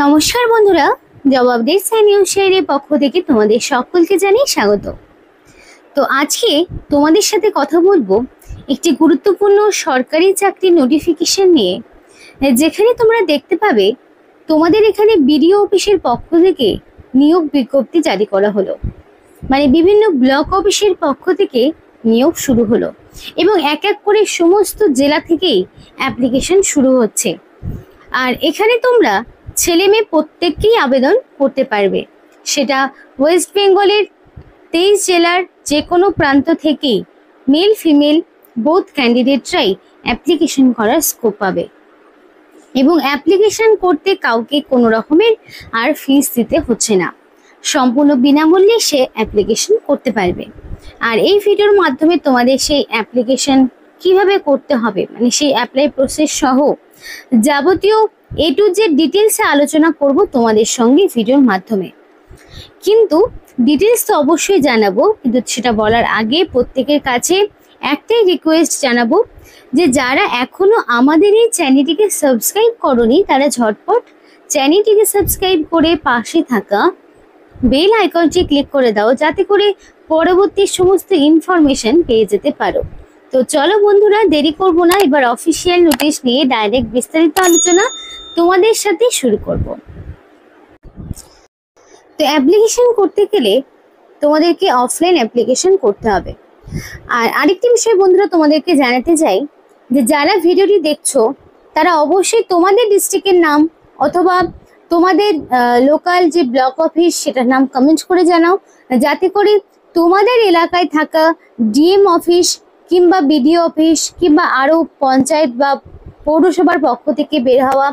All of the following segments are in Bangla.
নমস্কার বন্ধুরা, জবাব দে স্থানীয় শেয়ারের পক্ষ থেকে তোমাদের সকলকে জানিয়ে স্বাগত। তো আজকে তোমাদের সাথে কথা বলবো একটি গুরুত্বপূর্ণ সরকারি চাকরির নোটিফিকেশন নিয়ে, যেখানে তোমরা দেখতে পাবে তোমাদের এখানে বিডিও অফিসের পক্ষ থেকে নিয়োগ বিজ্ঞপ্তি জারি করা হলো। মানে বিভিন্ন ব্লক অফিসের পক্ষ থেকে নিয়োগ শুরু হলো এবং এক এক করে সমস্ত জেলা থেকেই অ্যাপ্লিকেশন শুরু হচ্ছে। আর এখানে তোমরা ছেলে মেয়ে প্রত্যেককেই আবেদন করতে পারবে। সেটা ওয়েস্ট বেঙ্গলের 23 জেলার যে কোনো প্রান্ত থেকেই মেল ফিমেল বোথ ক্যান্ডিডেটরাই অ্যাপ্লিকেশন করার স্কোপ পাবে এবং অ্যাপ্লিকেশন করতে কাউকে কোনো রকমের আর ফিস দিতে হচ্ছে না। সম্পূর্ণ বিনামূল্যে সে অ্যাপ্লিকেশন করতে পারবে। আর এই ভিডিওর মাধ্যমে তোমাদের সেই অ্যাপ্লিকেশন কিভাবে করতে হবে, মানে সেই অ্যাপ্লাই প্রসেস সহ যাবতীয় A to Z ডিটেলসে আলোচনা করব তোমাদের সঙ্গে ভিডিওর মাধ্যমে। কিন্তু ডিটেলস তো অবশ্যই জানাবো, কিন্তু সেটা বলার আগে প্রত্যেকের কাছে একটাই রিকোয়েস্ট জানাবো যে যারা এখনো আমাদের এই চ্যানেলটিকে সাবস্ক্রাইব করোনি তারা ঝটপট চ্যানেলটিকে সাবস্ক্রাইব করে পাশে থাকা বেল আইকনটি ক্লিক করে দাও, যাতে করে পরবর্তী সমস্ত ইনফরমেশন পেয়ে যেতে পারো। তো চলো বন্ধুরা, দেরি করব না, এবার অফিসিয়াল নোটিশ নিয়ে ডাইরেক্ট বিস্তারিত আলোচনা তোমাদের সাথে শুরু করব। তো অ্যাপ্লিকেশন করতে গেলে তোমাদেরকে অফলাইন অ্যাপ্লিকেশন করতে হবে। আর আরেকটি বিষয় বন্ধুরা তোমাদেরকে জানাতে চাই যে যারা ভিডিওটি দেখছো তারা অবশ্যই তোমাদের ডিস্ট্রিক্টের নাম অথবা তোমাদের লোকাল যে ব্লক অফিস সেটার নাম কমেন্ট করে জানাও, যাতে করে তোমাদের এলাকায় থাকা ডিএম অফিস কিংবা বিডিও অফিস কিংবা আরও পঞ্চায়েত বা পৌরসভার পক্ষ থেকে বের হওয়া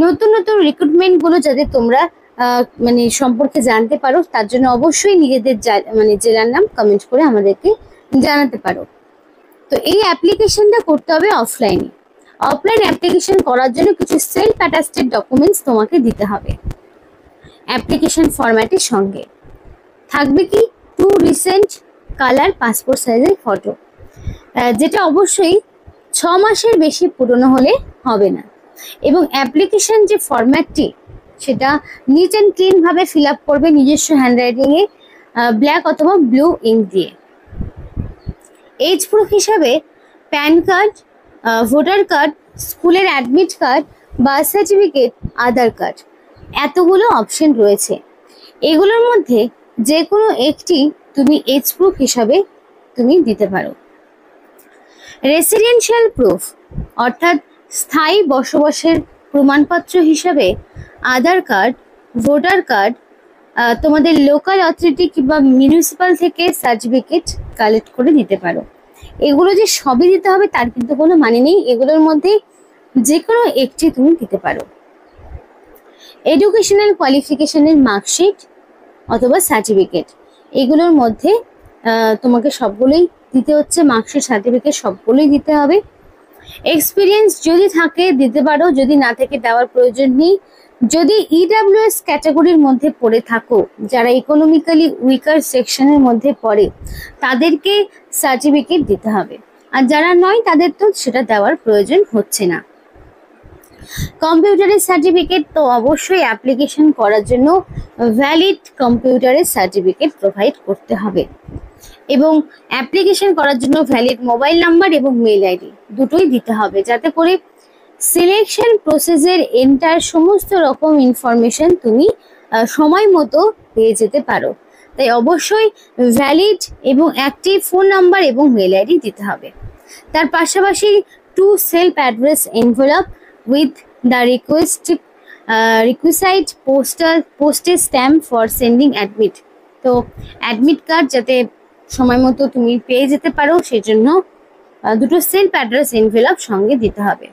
নতুন নতুন রিক্রুটমেন্টগুলো যাতে তোমরা মানে সম্পর্কে জানতে পারো, তার জন্য অবশ্যই নিজেদের মানে জেলার নাম কমেন্ট করে আমাদেরকে জানাতে পারো। তো এই অ্যাপ্লিকেশনটা করতে হবে অফলাইনে। অফলাইন অ্যাপ্লিকেশন করার জন্য কিছু সেলফ অ্যাটাস্টেড ডকুমেন্টস তোমাকে দিতে হবে। অ্যাপ্লিকেশন ফরম্যাটের সঙ্গে থাকবে কি 2 রিসেন্ট কালার পাসপোর্ট সাইজের ফটো, যেটা অবশ্যই 6 মাসের বেশি পুরনো হলে হবে না। এবং অ্যাপ্লিকেশন যে ফরম্যাটটি সেটা নিট অ্যান্ড ক্লিন ভাবে ফিল আপ করবে নিজস্ব হ্যান্ডরাইটিংয়ে, ব্ল্যাক অথবা ব্লু ইঙ্ক দিয়ে। এজ প্রুফ হিসাবে প্যান কার্ড, ভোটার কার্ড, স্কুলের অ্যাডমিট কার্ড, বার্থ সার্টিফিকেট, আধার কার্ড, এতগুলো অপশন রয়েছে। এগুলোর মধ্যে যে কোনো একটি তুমি এজ প্রুফ হিসাবে তুমি দিতে পারো। রেসিডেন্সিয়াল প্রুফ অর্থাৎ স্থায়ী বসবাসের প্রমাণপত্র হিসাবে আধার কার্ড, ভোটার কার্ড, তোমাদের লোকাল অথরিটি কিংবা মিউনিসিপ্যাল থেকে সার্টিফিকেট কালেক্ট করে দিতে পারো। এগুলো যে সবই দিতে হবে তার কিন্তু কোনো মানে নেই, এগুলোর মধ্যে যে কোনো একটি তুমি দিতে পারো। এডুকেশনাল কোয়ালিফিকেশনের মার্কশিট অথবা সার্টিফিকেট, এগুলোর মধ্যে তোমাকে সবগুলোই দিতে হচ্ছে, মার্কশিট সার্টিফিকেট সবগুলোই দিতে হবে। এক্সপিরিয়েন্স যদি থাকে দিতে পারো, যদি না থাকে দেওয়ার প্রয়োজন নেই। যদি ইডাব্লিউএস ক্যাটাগরির মধ্যে পড়ে থাকো, যারা ইকোনমিক্যালি উইকার সেকশনের মধ্যে পড়ে, তাদেরকে সার্টিফিকেট দিতে হবে। আর যারা নয় তাদের তো সেটা দেওয়ার প্রয়োজন হচ্ছে না। কম্পিউটারের সার্টিফিকেট তো অবশ্যই অ্যাপ্লিকেশন করার জন্য ভ্যালিড কম্পিউটারের সার্টিফিকেট প্রোভাইড করতে হবে এবং অ্যাপ্লিকেশন করার জন্য ভ্যালিড মোবাইল নাম্বার এবং মেল আইডি দুটোই দিতে হবে, যাতে করে সিলেকশন প্রসেসের এন্টার সমস্ত রকম ইনফরমেশন তুমি সময় মতো পেয়ে যেতে পারো। তাই অবশ্যই ভ্যালিড এবং অ্যাক্টিভ ফোন নাম্বার এবং মেল আইডি দিতে হবে। তার পাশাপাশি 2 self address envelope with the রিকুইসাইড postage stamp for sending admit. তো অ্যাডমিট কার্ড যাতে সময় মতো তুমি পেয়ে যেতে পারো সেই জন্য 2 সেলফ অ্যাড্রেস এনভেলপ সঙ্গে দিতে হবে।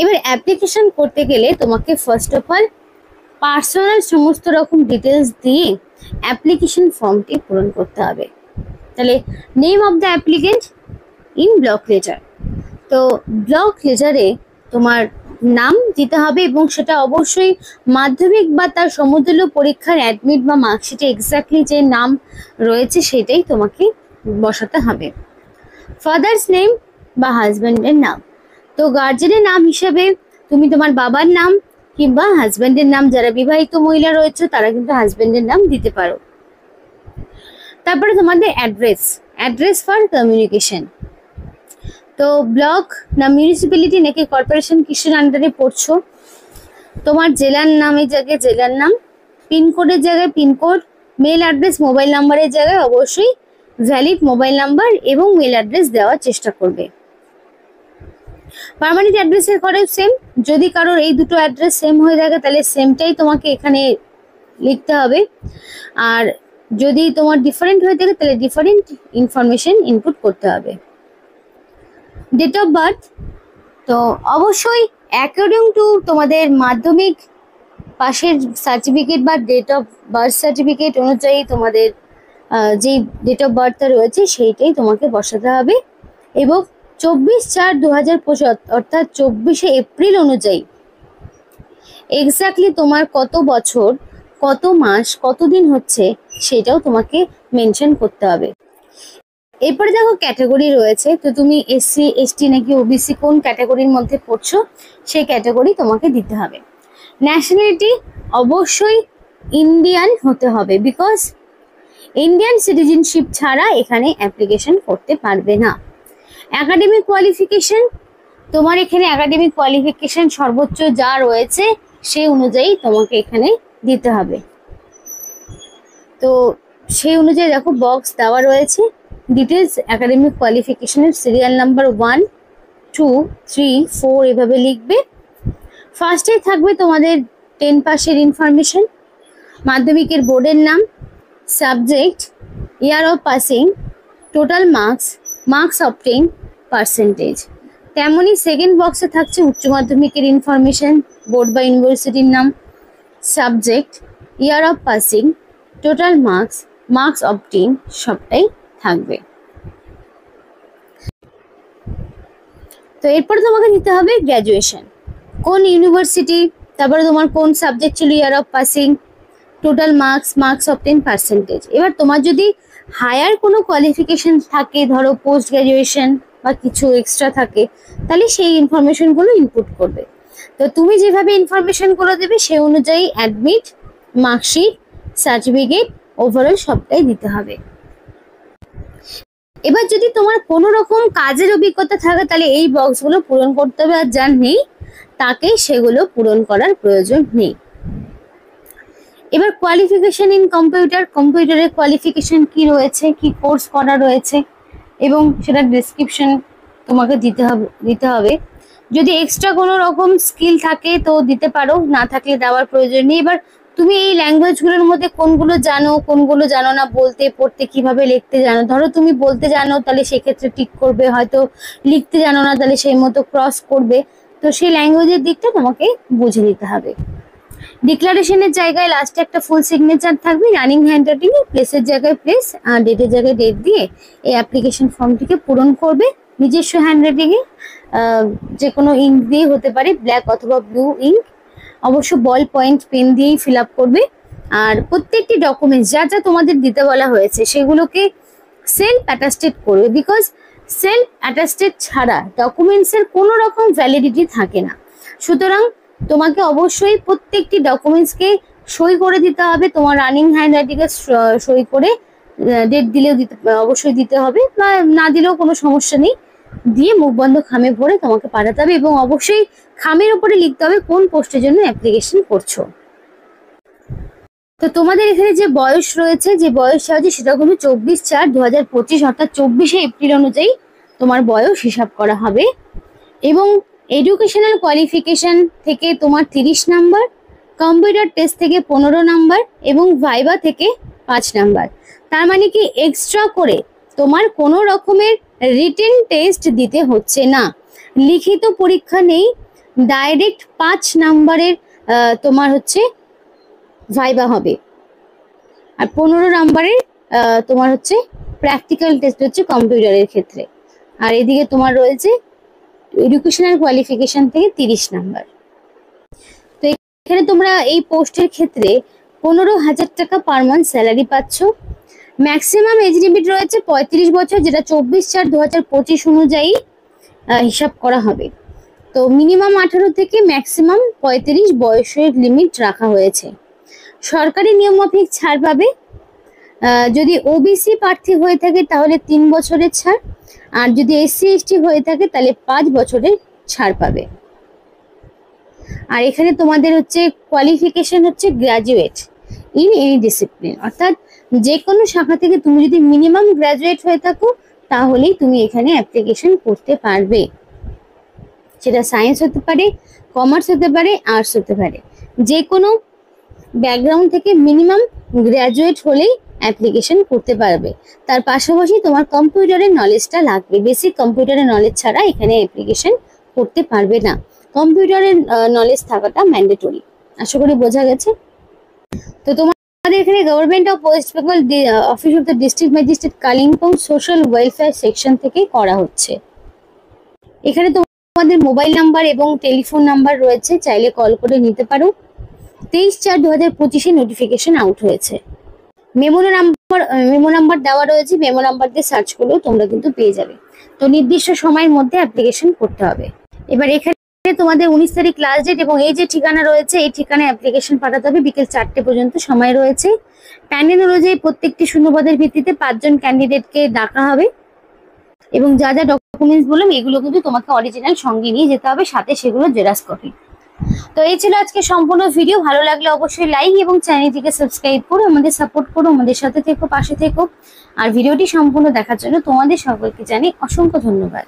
এবার অ্যাপ্লিকেশন করতে গেলে তোমাকে ফার্স্ট অফ অল পার্সোনাল সমস্ত রকম ডিটেলস দিয়ে অ্যাপ্লিকেশন ফর্মটি পূরণ করতে হবে। তাহলে name of the applicant in block letter, তো ব্লক লেটারে তোমার নাম দিতে হবে এবং সেটা অবশ্যই মাধ্যমিক বা তার সমতুল্য পরীক্ষার অ্যাডমিট বা মার্কশিটে এক্স্যাক্টলি যে নাম রয়েছে সেটাই তোমাকে বসাতে হবে। ফাদার্স নেম বা হাজব্যান্ডের নাম, তো গার্জেনের নাম হিসেবে তুমি তোমার বাবার নাম কিংবা হাজবেন্ডের নাম, যারা বিবাহিত মহিলা রয়েছে তারা কিন্তু হাজবেন্ডের নাম দিতে পারো। তারপরে তোমাদের অ্যাড্রেস ফর কমিউনিকেশন। তো ব্লক না মিউনিসিপ্যালিটি নাকি কর্পোরেশন কিসের আন্ডারে পড়ছো, তোমার জেলার নামের জায়গায় জেলার নাম, পিনকোডের জায়গায় পিনকোড, মেল অ্যাড্রেস মোবাইল নাম্বারের জায়গায় অবশ্যই ভ্যালিড মোবাইল নাম্বার এবং মেল অ্যাড্রেস দেওয়ার চেষ্টা করবে। পার্মানেন্ট অ্যাড্রেসের করে সেম, যদি কারোর এই দুটো অ্যাড্রেস সেম হয়ে থাকে তাহলে সেমটাই তোমাকে এখানে লিখতে হবে, আর যদি তোমার ডিফারেন্ট হয়ে থাকে তাহলে ডিফারেন্ট ইনফরমেশন ইনপুট করতে হবে। ডেট অফ বার্থ, তো অবশ্যই অ্যাকর্ডিং টু তোমাদের মাধ্যমিক পাশের সার্টিফিকেট বা ডেট অফ বার্থ সার্টিফিকেট অনুযায়ী তোমাদের যেই ডেট অফ বার্থটা রয়েছে সেইটাই তোমাকে বসাতে হবে, এবং 24/4/2025 অর্থাৎ 24শে এপ্রিল অনুযায়ী এক্স্যাক্টলি তোমার কত বছর, কত মাস, কতদিন হচ্ছে সেটাও তোমাকে মেনশন করতে হবে। এরপরে দেখো ক্যাটাগরি রয়েছে, তো তুমি এসসি এসটি নাকি ওবিসি কোন ক্যাটাগরির মধ্যে পড়ছো সেই ক্যাটাগরি তোমাকে দিতে হবে। ন্যাশনালিটি অবশ্যই ইন্ডিয়ান হতে হবে, বিকজ ইন্ডিয়ান সিটিজেনশিপ ছাড়া এখানে অ্যাপ্লিকেশন করতে পারবে না। একাডেমিক কোয়ালিফিকেশন, তোমার এখানে একাডেমিক কোয়ালিফিকেশন সর্বোচ্চ যা রয়েছে সেই অনুযায়ী তোমাকে এখানে দিতে হবে। তো সেই অনুযায়ী দেখো বক্স দেওয়া রয়েছে, ডিটেলস একাডেমিক কোয়ালিফিকেশনের সিরিয়াল নাম্বার 1, 2, 3, 4 এভাবে লিখবে। ফার্স্টে থাকবে তোমাদের 10 পাসের ইনফরমেশন, মাধ্যমিকের বোর্ডের নাম, subject, year of passing, total marks, marks obtain, percentage. তেমনি সেকেন্ড বক্সে থাকছে উচ্চ মাধ্যমিকের ইনফরমেশন, বোর্ড বা ইউনিভার্সিটির নাম, subject, year of passing, total marks, marks obtain সবটাই থাকবে। তো এরপর তোমাকে দিতে হবে গ্র্যাজুয়েশন, কোন ইউনিভার্সিটি, তারপরে তোমার কোন সাবজেক্ট ছিল, year of passing, total marks, marks obtain, percentage. এবার তোমার যদি হায়ার কোনো কোয়ালিফিকেশন থাকে, ধরো পোস্ট গ্র্যাজুয়েশন বা কিছু এক্সট্রা থাকে, তাহলে সেই ইনফরমেশনগুলো ইনপুট করবে। তো তুমি যেভাবে ইনফরমেশনগুলো দেবে সেই অনুযায়ী অ্যাডমিট, মার্কশিট, সার্টিফিকেট, ওভারঅল সবটাই দিতে হবে। এবার যদি তোমার কোনো রকম কাজের অভিজ্ঞতা থাকে তাহলে এই বক্সগুলো পূরণ করতে হবে, আর যার নেই তাকে সেগুলো পূরণ করার প্রয়োজন নেই। এবার কোয়ালিফিকেশন ইন কম্পিউটার, কম্পিউটারের কোয়ালিফিকেশন কি রয়েছে, কি কোর্স করা রয়েছে এবং সেটার ডেসক্রিপশন তোমাকে দিতে হবে। যদি এক্সট্রা কোনো রকম স্কিল থাকে তো দিতে পারো, না থাকলে দেওয়ার প্রয়োজন নেই। এবার তুমি এই ল্যাঙ্গুয়েজগুলোর মধ্যে কোনগুলো জানো না, বলতে পড়তে কিভাবে লিখতে জানো। ধরো তুমি বলতে জানো তাহলে সেক্ষেত্রে টিক করবে, হয়তো লিখতে জানো না তাহলে সেই মতো ক্রস করবে। তো সেই ল্যাঙ্গুয়েজের দিকটা তোমাকে বুঝে নিতে হবে। ডিক্লারেশনের জায়গায় লাস্টে একটা ফুল সিগনেচার থাকবে, রানিং হ্যান্ড রাইটিং এ প্লেসের জায়গায় প্লেস আর ডেটের জায়গায় ডেট দিয়ে এই অ্যাপ্লিকেশন ফর্মটিকে পূরণ করবে নিজস্ব হ্যান্ড রাইটিং এ, যে কোনো ইঙ্ক দিয়ে হতে পারে, ব্ল্যাক অথবা ব্লু ইঙ্ক, অবশ্য বল পয়েন্ট পেন দিয়েই ফিল আপ করবে। আর প্রত্যেকটি ডকুমেন্টস যা যা তোমাদের দিতে বলা হয়েছে সেগুলোকে সেলফ অ্যাটাস্টেড করবে, বিকজ সেলফ অ্যাটাস্টেড ছাড়া ডকুমেন্টসের কোনো রকম ভ্যালিডিটি থাকে না। সুতরাং তোমাকে অবশ্যই প্রত্যেকটি ডকুমেন্টসকে সই করে দিতে হবে, তোমার রানিং হ্যান্ড রাইটিংয়ে সই করে, ডেট দিলেও অবশ্যই দিতে হবে, বা না দিলেও কোনো সমস্যা নেই, দিয়ে মুখ বন্ধ খামে ভরে তোমাকে পাঠাতে হবে, এবং অবশ্যই খামের উপরে লিখতে হবে কোন পোস্টের জন্য অ্যাপ্লিকেশন করছো। তো তোমাদের এখানে যে বয়স রয়েছে, যে বয়স আছে সেটা কিন্তু 24/4/2025 অর্থাৎ 24শে এপ্রিল অনুযায়ী তোমার বয়স হিসাব করা হবে। এবং এডুকেশনাল কোয়ালিফিকেশন থেকে তোমার 30 নাম্বার, কম্পিউটার টেস্ট থেকে 15 নাম্বার এবং ভাইবা থেকে 5 নাম্বার। তার মানে কি এক্সট্রা করে তোমার কোনো রকমের রিটেন টেস্ট দিতে হচ্ছে না, লিখিত পরীক্ষা নেই, ডাইরেক্ট 5 নাম্বারের তোমার হচ্ছে ভাইবা হবে, আর 15 নাম্বারের তোমার হচ্ছে প্র্যাকটিক্যাল টেস্ট হচ্ছে কম্পিউটারের ক্ষেত্রে। আর এদিকে তোমার রয়েছে এডুকেশনাল কোয়ালিফিকেশন থেকে 30 নাম্বার। তো এখানে তোমরা এই পোস্টের ক্ষেত্রে 15,000 টাকা পার মান্থ স্যালারি পাচ্ছ। ম্যাক্সিমাম এজ লিমিট রয়েছে 35 বছর, যেটা 24/4/2025 অনুযায়ী হিসাব করা হবে। তো মিনিমাম 18 থেকে ম্যাক্সিমাম 35 বয়সের লিমিট রাখা হয়েছে। সরকারি নিয়ম মাফিক ছাড় পাবে। যদি ওবিসি প্রার্থী হয়ে থাকে তাহলে 3 বছরের ছাড়, আর যদি এসসি এসটি হয়ে থাকে তাহলে 5 বছরের ছাড় পাবে। আর এখানে তোমাদের হচ্ছে কোয়ালিফিকেশন হচ্ছে গ্রাজুয়েট ইন এনি ডিসিপ্লিন, অর্থাৎ যে কোনো শাখা থেকে তুমি যদি মিনিমাম গ্রাজুয়েট হয়ে থাকো তাহলেই তুমি এখানে অ্যাপ্লিকেশন করতে পারবে। সেটা সায়েন্স হতে পারে, কমার্স হতে পারে, আর্টস হতে পারে, যে কোনো ব্যাকগ্রাউন্ড থেকে মিনিমাম গ্রাজুয়েট হলেই অ্যাপ্লিকেশন করতে পারবে। তার পাশাপাশি তোমার কম্পিউটারের নলেজটা লাগবে, বেসিক কম্পিউটারের নলেজ ছাড়া এখানে অ্যাপ্লিকেশন করতে পারবে না। কম্পিউটারের নলেজ থাকাটা ম্যান্ডেটরি। আশা করি বোঝা গেছে। তো তোমাদের এখানে government of West Bengal office of the district magistrate Kalimpong social welfare section থেকে করা হচ্ছে। এখানে তোমাদের মোবাইল নাম্বার এবং টেলিফোন নাম্বার রয়েছে, চাইলে কল করে নিতে পারো। 23/4/2025 নোটিফিকেশন আউট হয়েছে। মেমো নাম্বার দেওয়া রয়েছে, মেমো নাম্বার দিয়ে সার্চ করলেও তোমরা কিন্তু পেয়ে যাবে। তো নির্দিষ্ট সময়ের মধ্যে অ্যাপ্লিকেশন করতে হবে। এবার এখানে তোমাদের 19 তারিখ লাস্ট ডেট এবং এই যে ঠিকানা রয়েছে এই ঠিকানায় অ্যাপ্লিকেশন পাঠাতে হবে। বিকেল 4টে পর্যন্ত সময় রয়েছে। প্যানেল অনুযায়ী প্রত্যেকটি শূন্যপদের ভিত্তিতে 5 জন ক্যান্ডিডেটকে ডাকা হবে এবং যা যা ডকুমেন্টস বললাম এগুলো কিন্তু তোমাকে অরিজিনাল সঙ্গে নিয়ে যেতে হবে, সাথে সেগুলো জেরক্স কপি। তো এই ছিল আজকে সম্পূর্ণ ভিডিও। ভালো লাগলে অবশ্যই লাইক এবং চ্যানেলটিকে সাবস্ক্রাইব করো, আমাদের সাপোর্ট করো, আমাদের সাথে থেকো, পাশে থেকো। আর ভিডিওটি সম্পূর্ণ দেখার জন্য তোমাদের সকলকে জানাই অসংখ্য ধন্যবাদ।